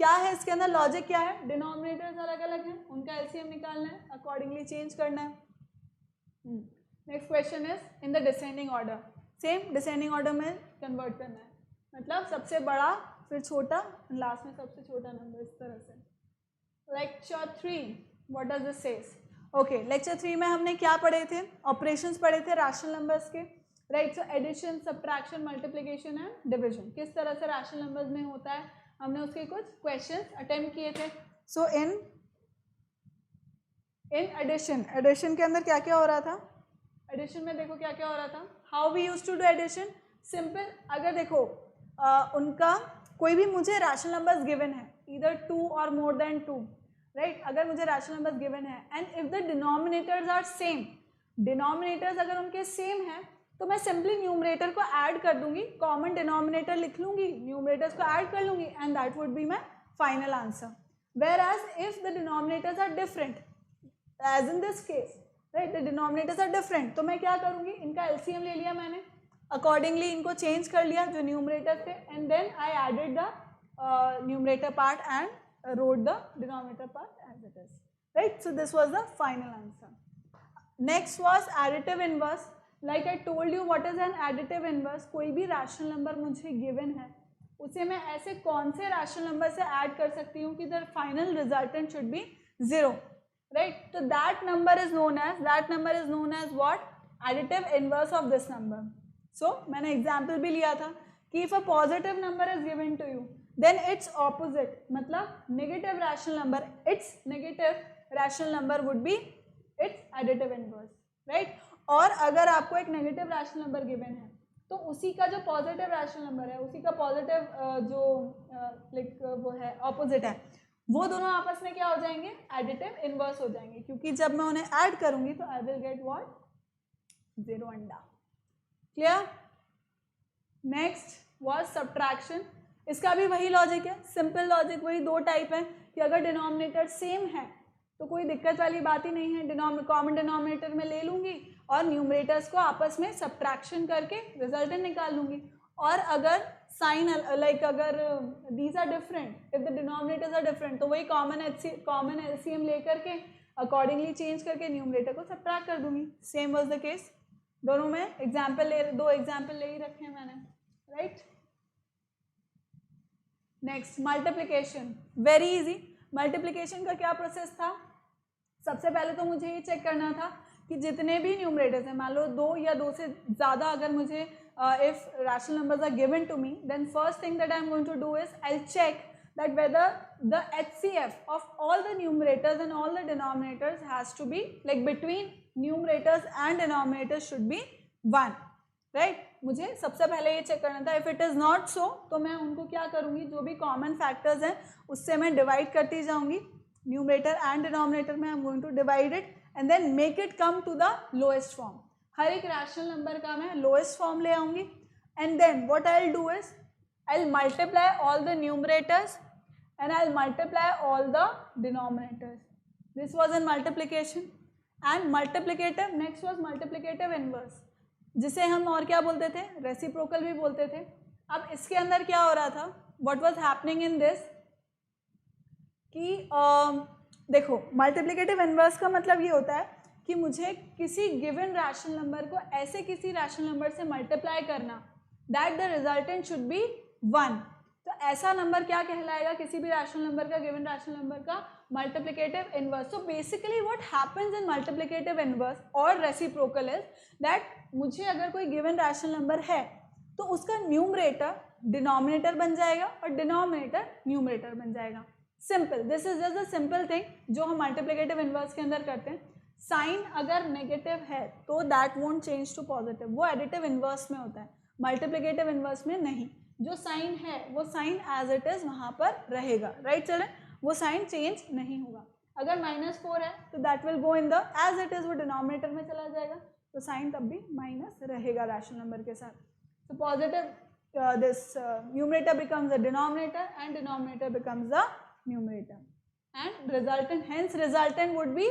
क्या है इसके अंदर लॉजिक क्या है, डिनोमिनेटर्स अलग अलग हैं, उनका एलसीएम निकालना है, अकॉर्डिंगली चेंज करना है। Next question is in the descending order, same descending order में कन्वर्ट करना है, मतलब सबसे बड़ा फिर छोटा, लास्ट में सबसे छोटा नंबर, इस तरह से। Lecture 3, what does this says, okay, lecture 3 में हमने क्या पढ़े थे, ऑपरेशंस पढ़े थे रैशनल नंबर्स के, right. So addition, subtraction, multiplication and division किस तरह से रैशनल नंबर्स में होता है, हमने उसके कुछ क्वेश्चंस अटेम्प्ट किए थे। सो इन एडिशन, एडिशन के अंदर क्या क्या हो रहा था, एडिशन में देखो क्या क्या हो रहा था, how we use to do addition, simple, अगर देखो उनका कोई भी मुझे रैशनल नंबर्स गिवन है, ईदर 2 और मोर देन 2, राइट, अगर मुझे रैशनल नंबर्स गिवन है and if the denominators are same, denominators अगर उनके सेम है तो मैं सिंपली न्यूमरेटर को ऐड कर दूंगी, कॉमन डिनोमिनेटर लिख लूंगी, न्यूमरेटर्स को ऐड कर लूंगी, and that would be my final answer. Whereas if the denominators are different, as in this case, right, the denominators are different, तो मैं क्या करूंगी, इनका एलसीएम ले लिया मैंने, अकॉर्डिंगली इनको चेंज कर लिया जो न्यूमरेटर थे, and then I added the numerator part and wrote the denominator part as it is, right. So this was the final answer. Next was additive inverse. Like I told you what is an additive inverse, कोई भी rational number मुझे given है उसे मैं ऐसे कौन से rational number से add कर सकती हूँ कि the final resultant should be 0, right. So that number is known as what, additive inverse of this number. So मैंने example भी लिया था कि if a positive number is given to you then its opposite, मतलब negative rational number, its negative rational number would be its additive inverse, right. और अगर आपको एक negative rational number given है तो उसी का जो positive rational number है, उसी का positive जो like वो है opposite है, वो दोनों आपस में क्या हो जाएंगे, additive inverse हो जाएंगे, क्योंकि जब मैं उन्हें add करूंगी तो I will get what, 0 अंडा, clear. Next was subtraction. इसका भी वही लॉजिक है, सिंपल लॉजिक, वही 2 टाइप है कि अगर डिनोमिनेटर सेम है तो कोई दिक्कत वाली बात ही नहीं है, कॉमन डिनोमिनेटर में ले लूँगी और न्यूमरेटर्स को आपस में सब्ट्रैक्शन करके रिजल्टेंट निकाल लूँगी, और अगर साइन लाइक अगर these are different, if the denominators are different, तो वही कॉमन एलसीएम लेकर के अकॉर्डिंगली चेंज करके न्यूमरेटर को सब्ट्रैक्ट कर दूँगी। सेम वाज द केस, दोनों में एग्जाम्पल 2 एग्जाम्पल ले ही रखे हैं मैंने, right. Next multiplication, very easy. Multiplication का क्या प्रोसेस था, सबसे पहले तो मुझे ये चेक करना था कि जितने भी न्यूमरेटर्स हैं, मान लो 2 या 2 से ज़्यादा अगर मुझे if rational numbers are given to me, then first thing that I am going to do is I will check that whether the HCF of all the numerators and all the denominators has to be like between numerators and denominators should be 1, right. मुझे सबसे पहले ये check करना था, if it is not so तो मैं उनको क्या करूँगी, जो भी कॉमन फैक्टर्स हैं उससे मैं डिवाइड करती जाऊँगी, न्यूमरेटर एंड डिनोमिनेटर में I am going to divide it and then make it come to the lowest form. हर एक रैशनल नंबर का मैं लोएस्ट फॉर्म ले आऊँगी, and then what I will do is I'll multiply all the numerators and I'll multiply all the denominators. This was in multiplication and multiplicative. Next was multiplicative inverse, जिसे हम और क्या बोलते थे, रेसिप्रोकल भी बोलते थे। अब इसके अंदर क्या हो रहा था, what was happening in this कि देखो मल्टीप्लिकेटिव इनवर्स का मतलब ये होता है कि मुझे किसी गिवन रैशनल नंबर को ऐसे किसी रैशनल नंबर से मल्टीप्लाई करना that the resultant should be 1। तो ऐसा नंबर क्या कहलाएगा, किसी भी रैशनल नंबर का, गिवन रैशनल नंबर का multiplicative inverse. So basically what happens in multiplicative inverse और रेसिप्रोकल इज दैट मुझे अगर कोई गिवन रैशनल नंबर है तो उसका न्यूमरेटर डिनोमिनेटर बन जाएगा और डिनोमिनेटर न्यूमरेटर बन जाएगा. Simple, this is just a simple thing जो हम मल्टीप्लिकेटिव इनवर्स के अंदर करते हैं. साइन अगर नेगेटिव है तो that won't change to positive, वो एडिटिव इनवर्स में होता है, मल्टीप्लिकेटिव इनवर्स में नहीं. जो साइन है वो साइन एज इट इज वहाँ पर रहेगा. राइट चिल्ड्रन, वो साइन चेंज नहीं होगा. अगर -4 है तो that will go in the as it is, वो डिनोमिनेटर में चला जाएगा, तो साइन तब भी माइनस रहेगा रैशनल नंबर के साथ. तो positive this numerator becomes the denominator and denominator becomes the numerator and resultant, hence resultant would be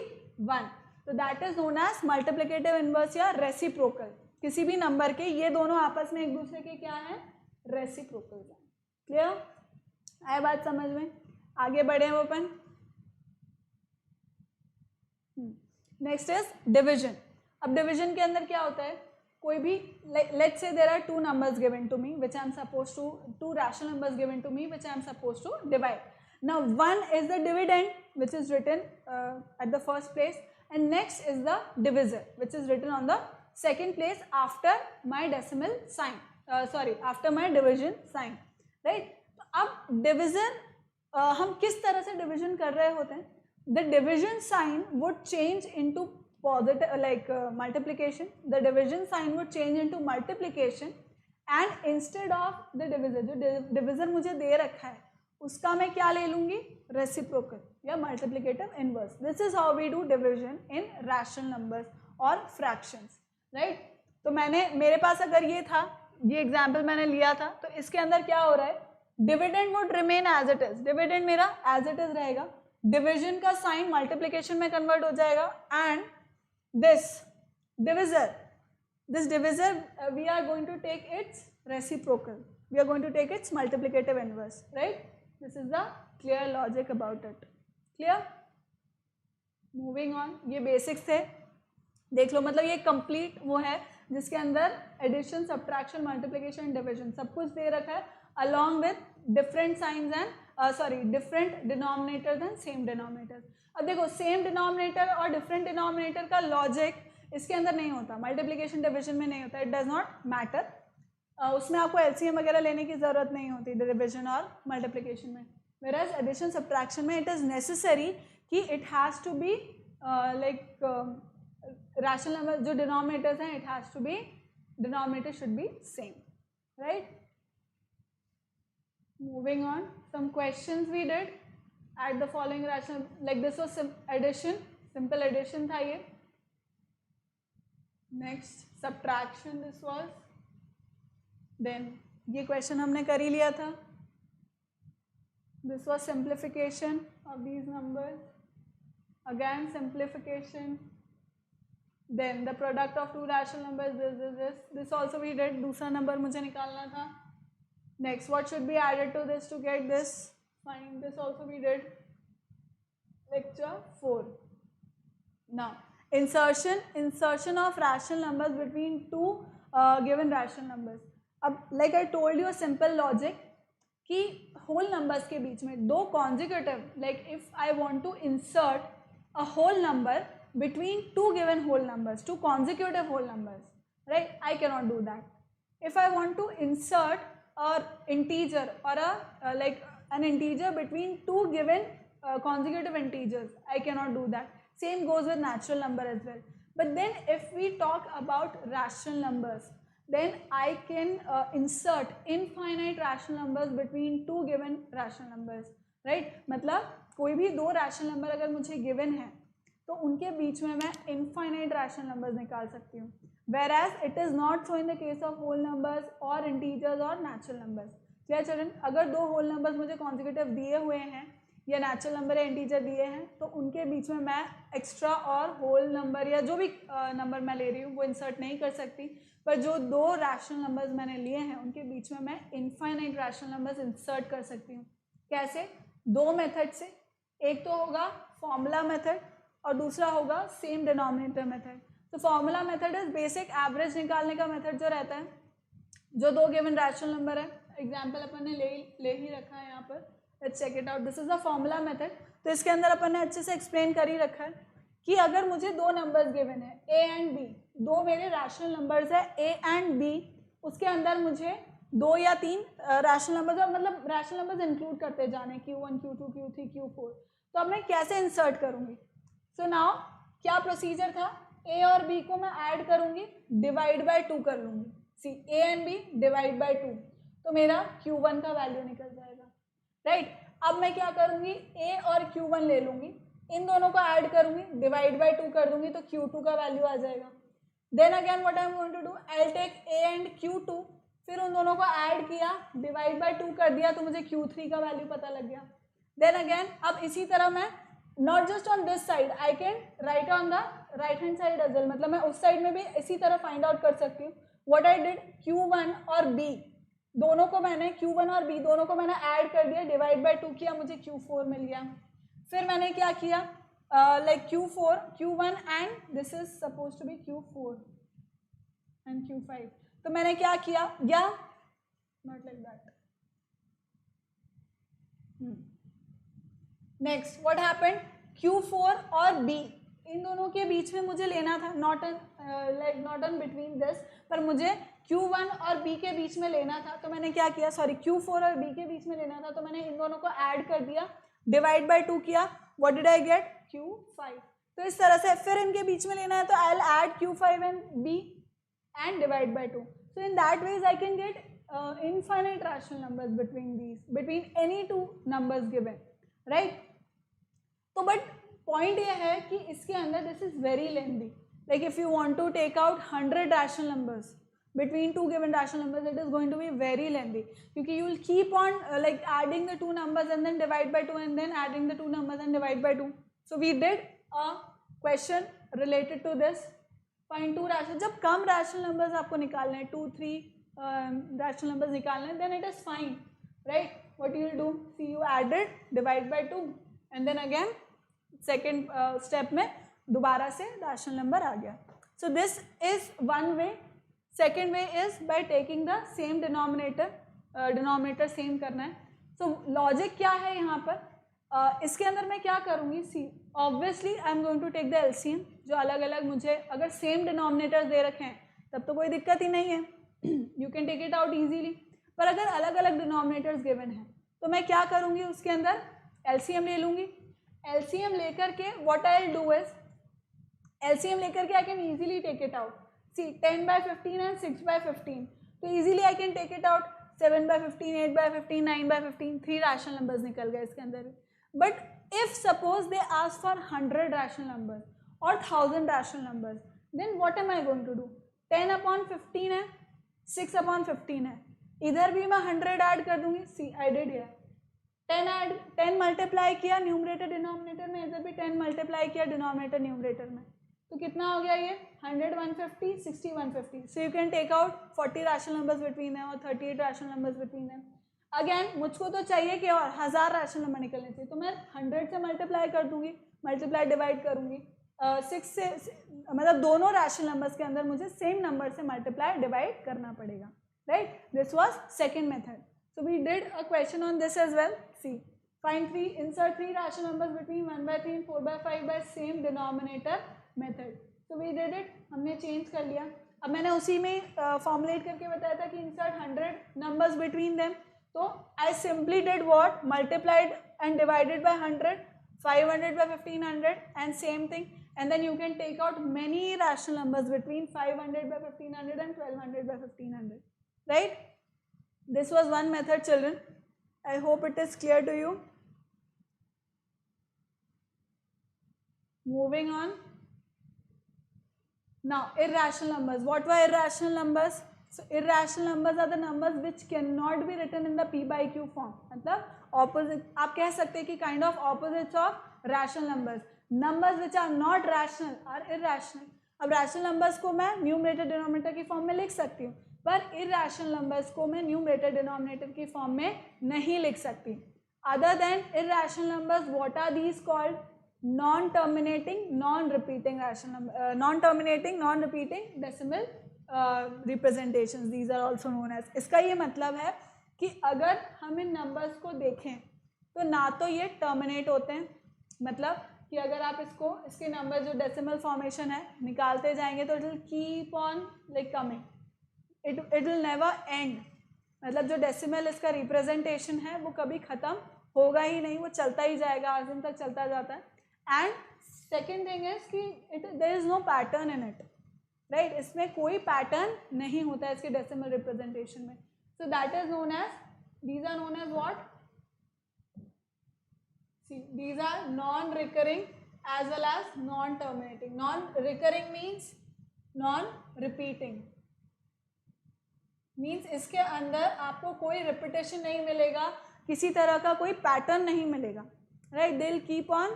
1. so that is known as multiplicative inverse या reciprocal. किसी भी नंबर के ये दोनों आपस में एक दूसरे के क्या है, रेसिप्रोकल है. क्लियर, आए बात समझ में? आगे बढ़े हम अपन. Next is division. अब डिविजन के अंदर क्या होता है, कोई भी let's say there are two numbers given to me which I am supposed to, two rational numbers given to me which I am supposed to divide. Now 1 is the dividend which is written at the first place, and next is the divisor which is written on the second place after my decimal sign, after my division sign. Right? तो अब divisor हम किस तरह से division कर रहे होते हैं, the division sign would change into positive like multiplication. The division sign would change into multiplication, and instead of the divisor, जो divisor मुझे दे रखा है उसका मैं क्या ले लूँगी, रेसिप्रोकल या multiplicative inverse. This is how we do division in rational numbers और फ्रैक्शंस. राइट, तो मेरे पास अगर ये था, ये एग्जाम्पल मैंने लिया था, तो इसके अंदर क्या हो रहा है, dividend would remain as it is, dividend मेरा एज इट इज रहेगा, डिविजन का साइन मल्टीप्लिकेशन में कन्वर्ट हो जाएगा, and this divisor we are going to take its reciprocal, we are going to take its multiplicative inverse. Right, this is the clear logic about it. Clear? Moving on, ये basics थे, देख लो. मतलब ये complete वो है जिसके अंदर addition, subtraction, multiplication, division सब कुछ दे रखा है, along with different signs and different denominators and same denominators. अब देखो same denominator और different denominator का logic इसके अंदर नहीं होता, multiplication division में नहीं होता. It does not matter. उसमें आपको एलसीएम वगैरह लेने की ज़रूरत नहीं होती डिविजन और मल्टीप्लिकेशन में. वेराज एडिशन सब्ट्रैक्शन में इट इज़ नेसेसरी कि it has to be like rational number जो डिनोमिनेटर्स हैं, it has to be, denominator should be same. Right, moving on, some questions we did at the following rational, like this was addition, simple addition था ये. Next subtraction, this was. Then ये question हमने कर ही लिया था. This was simplification of these numbers, again simplification. Then the product of two rational numbers, this also we did. दूसरा number मुझे निकालना था. Next, what should be added to this to get this, fine, this also we did. Lecture 4. Now insertion of rational numbers between two given rational numbers. अब like I told you simple logic कि whole numbers के बीच में दो consecutive, like if I want to insert a whole number between two given whole numbers, two consecutive whole numbers, right, I can not do that. If I want to insert a integer और a like an integer between two given consecutive integers, I cannot do that. Same goes with natural number as well. But then if we talk about rational numbers, then I can insert infinite rational numbers between two given rational numbers, right? मतलब कोई भी दो rational number अगर मुझे given है तो उनके बीच में मैं infinite rational numbers निकाल सकती हूँ. Whereas it is not so in the case of whole numbers or integers or natural numbers. Clear children? अगर दो whole numbers मुझे consecutive दिए हुए हैं या नेचुरल नंबर या इंटीजर दिए हैं तो उनके बीच में मैं एक्स्ट्रा और होल नंबर या जो भी नंबर मैं ले रही हूँ वो इंसर्ट नहीं कर सकती. पर जो दो रैशनल नंबर्स मैंने लिए हैं उनके बीच में मैं इनफाइनाइट रैशनल नंबर्स इंसर्ट कर सकती हूँ. कैसे? दो मेथड से. एक तो होगा फॉर्मूला मेथड और दूसरा होगा सेम डिनोमिनेटर मेथड. तो formula method is basic average निकालने का मेथड जो रहता है, जो दो गिवन रैशनल नंबर है एग्जाम्पल अपन ने ले ही रखा है यहाँ पर, let's check it out. This is the formula method. तो इसके अंदर अपन ने अच्छे से एक्सप्लेन कर ही रखा है कि अगर मुझे दो नंबर्स गिवन है ए एंड बी, दो मेरे रैशनल नंबर्स है ए एंड बी, उसके अंदर मुझे 2 या 3 रैशनल नंबर्स, और मतलब रैशनल नंबर्स इंक्लूड करते जाने Q1 Q2 Q3 Q4। तो अब मैं कैसे इंसर्ट करूँगी? सो नाउ क्या प्रोसीजर था, ए और बी को मैं ऐड करूँगी, डिवाइड बाय 2 कर लूँगी। C A and B divide by 2, तो मेरा Q1 का वैल्यू निकल जाएगा, राइट। अब मैं क्या करूँगी, ए और Q1 ले लूँगी, इन दोनों को ऐड करूँगी, डिवाइड बाय 2 कर दूँगी, तो Q2 का वैल्यू आ जाएगा। Then again what I am going to do, I will take A and Q2, फिर उन दोनों को ऐड किया, डिवाइड बाय 2 कर दिया, तो मुझे Q3 का वैल्यू पता लग गया। देन अगेन अब इसी तरह मैं not just on this side, I can write on the right hand side as well, मतलब मैं उस साइड में भी इसी तरह फाइंड आउट कर सकती हूँ। व्हाट आई डिड, Q1 और B दोनों को मैंने, Q1 और B दोनों को मैंने ऐड कर दिया, डिवाइड बाय 2 किया, मुझे Q4 मिल गया। फिर मैंने क्या किया, like Q4 Q1 and this is suppose to be Q4 and Q5, तो मैंने क्या किया, या not like that. Next what happened, Q4 और B इन दोनों के बीच में मुझे लेना था, नॉट ऑन बिटवीन दिस, पर मुझे Q1 और B के बीच में लेना था। तो मैंने क्या किया, सॉरी Q4 और B के बीच में लेना था, तो मैंने इन दोनों को ऐड कर दिया, डिवाइड बाय 2 किया, what did I get, Q5। तो इस तरह से फिर इनके बीच में लेना है, तो I will add Q5 and B and divide by 2. So in that ways I can get infinite rational numbers between any two numbers given, right? तो but point ये है कि इसके अंदर this is very lengthy. Like if you want to take out 100 rational numbers between two given rational numbers, it is going to be very lengthy, क्योंकि you will keep on like adding the two numbers and then divide by 2 and then adding the two numbers and divide by 2. So we did a question related to this. Find 2 rational, जब कम rational numbers आपको निकालने हैं, 2 3 rational numbers निकालने हैं, then it is fine, right. What you will do, see you added, divide by 2 and then again second step में दोबारा से rational number आ गया। So this is one way. Second way is by taking the same denominator, denominator same करना है। सो logic क्या है यहाँ पर, इसके अंदर मैं क्या करूँगी, see obviously I am going to take the LCM, जो अलग अलग मुझे अगर सेम डिनोमिनेटर्स दे रखे हैं तब तो कोई दिक्कत ही नहीं है, you can take it out easily. पर अगर अलग अलग डिनोमिनेटर्स गिवन हैं तो मैं क्या करूँगी, उसके अंदर एलसीएम ले लूँगी। एलसीएम लेकर के what I will do is, LCM लेकर के I can easily take it out. See 10 by 15 and 6 by 15, तो easily I can take it out. 7 by 15, 8 by 15, 9 by 15, 3 rational numbers निकल गए इसके अंदर। But if suppose they ask for 100 rational numbers or 1000 rational numbers, then what am I going to do? 10 upon 15 है, 6 upon 15 है, इधर भी मैं 100 add कर दूंगी। सी आई डिड हियर 10 मल्टीप्लाई किया न्यूमरेटर डिनोमिनेटर में, इधर भी 10 मल्टीप्लाई किया डिनोमिनेटर न्यूमरेटर में, तो कितना हो गया ये 100 150 60 150। So you can take out 40 rational numbers between them और 38 rational numbers between them. Again मुझको तो चाहिए कि और 1000 रैशनल नंबर निकलने चाहिए, तो मैं 100 से मल्टीप्लाई कर दूंगी, मल्टीप्लाई डिवाइड करूंगी 6 से, मतलब दोनों रैशनल नंबर्स के अंदर मुझे सेम नंबर से मल्टीप्लाई डिवाइड करना पड़ेगा, right. This was second method. So we did a question on this as well. See find 3, insert 3 rational numbers between 1 by 3 and 4 by 5 by same denominator method. So we did it, हमने change कर लिया। अब मैंने उसी में formulate करके बताया था कि इंसर्ट 100 नंबर्स बिटवीन देम, तो I simply did what, multiplied and divided by 100, 500 by 1500 and same thing, and then you can take out many rational numbers between 500 by 1500 and 1200 by 1500, right? This was one method, children. I hope it is clear to you. Moving on. Now irrational numbers. What were irrational numbers? So irrational numbers are the numbers which cannot be written in the p by q form. मतलब opposite, आप कह सकते हैं कि kind of opposites of rational numbers. Numbers which are not rational are irrational. अब rational numbers को मैं numerator denominator की form में लिख सकती हूँ, पर irrational numbers को मैं numerator denominator की form में नहीं लिख सकती। Other than irrational numbers, what are these called? Non-terminating, non-repeating rational number, non-terminating, non-repeating decimal representations, these are also known as। इसका ये मतलब है कि अगर हम इन नंबर्स को देखें तो ना तो ये टर्मिनेट होते हैं, मतलब कि अगर आप इसके नंबर जो डेसिमल फॉर्मेशन है निकालते जाएंगे तो it will keep on like coming, it will never and, मतलब जो डेसिमल इसका रिप्रेजेंटेशन है वो कभी ख़त्म होगा ही नहीं, वो चलता ही जाएगा, आजम तक चलता जाता है। एंड सेकेंड थिंग इज कि there is no pattern in it, right, इसमें कोई पैटर्न नहीं होता है इसके डेसिमल रिप्रेजेंटेशन में। So that is known as, these are known as what, these are non-recurring as well as non-terminating. Non-recurring means non-repeating, means इसके अंदर आपको कोई रिपीटेशन नहीं मिलेगा, किसी तरह का कोई पैटर्न नहीं मिलेगा, right, they will keep on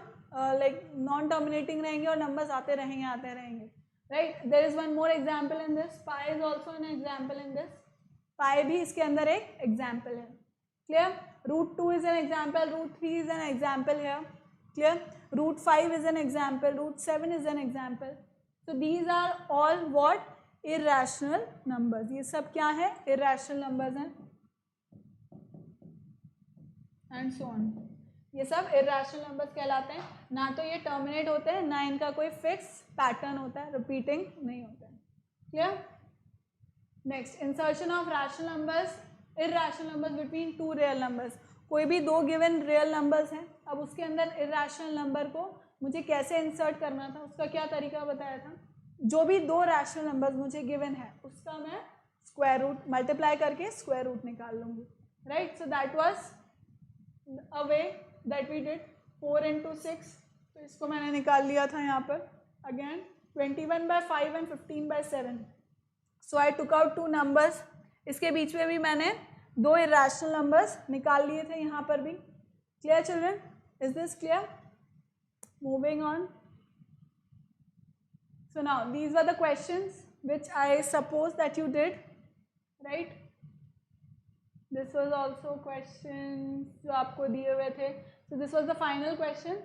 like non terminating रहेंगे और नंबर्स आते रहेंगे आते रहेंगे, right. There is one more example in this, pi is also an example in this, pi भी इसके अंदर एक एग्जाम्पल है, clear. Root 2 is an example, root 3 is an example here, clear. Root 5 is an example, root 7 is an example. So these are all what, irrational numbers. ये सब क्या है, irrational numbers हैं, and so on. ये सब irrational numbers कहलाते हैं, ना तो ये terminate होते हैं, ना इनका कोई fix pattern होता है, repeating नहीं होता है, clear. Next, insertion of rational numbers, irrational numbers between two real numbers. कोई भी दो गिवन रियल नंबर्स हैं, अब उसके अंदर इरेशनल नंबर को मुझे कैसे इंसर्ट करना था, उसका क्या तरीका बताया था। जो भी दो रैशनल नंबर्स मुझे गिवन है उसका मैं स्क्वायर रूट मल्टीप्लाई करके स्क्वायर रूट निकाल लूँगी, right. So that was a way that we did 4 into 6, तो इसको मैंने निकाल लिया था यहाँ पर again 21/5 and 15/7. So I took out 2 numbers, इसके बीच में भी मैंने 2 इरेशनल नंबर्स निकाल लिए थे यहाँ पर भी। Clear children, is this clear? Moving on. So now these were the questions which I suppose that you did, right? This was also questions जो आपको दिए हुए थे. So this was the final question,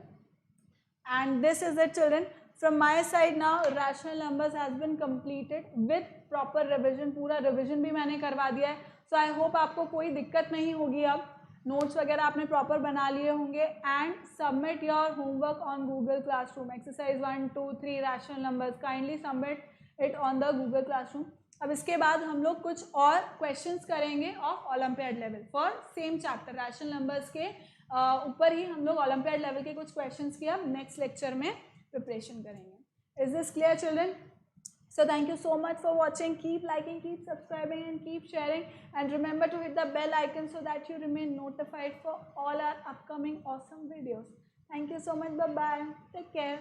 and this is it, children. From my side now, rational numbers has been completed with proper revision. पूरा revision भी मैंने करवा दिया है. So I hope आपको कोई दिक्कत नहीं होगी. अब नोट्स वगैरह आपने प्रॉपर बना लिए होंगे. And submit your homework on Google classroom. Exercise 1, 2, 3 rational numbers kindly submit it on the Google classroom. अब इसके बाद हम लोग कुछ और क्वेश्चंस करेंगे of olympiad level for same chapter. Rational numbers के ऊपर ही हम लोग ओलंपियाड लेवल के कुछ क्वेश्चंस की अब नेक्स्ट लेक्चर में प्रिपरेशन करेंगे. Is this clear children? So thank you so much for watching. Keep liking, keep subscribing and keep sharing, and remember to hit the bell icon so that you remain notified for all our upcoming awesome videos. Thank you so much. Bye bye. Take care.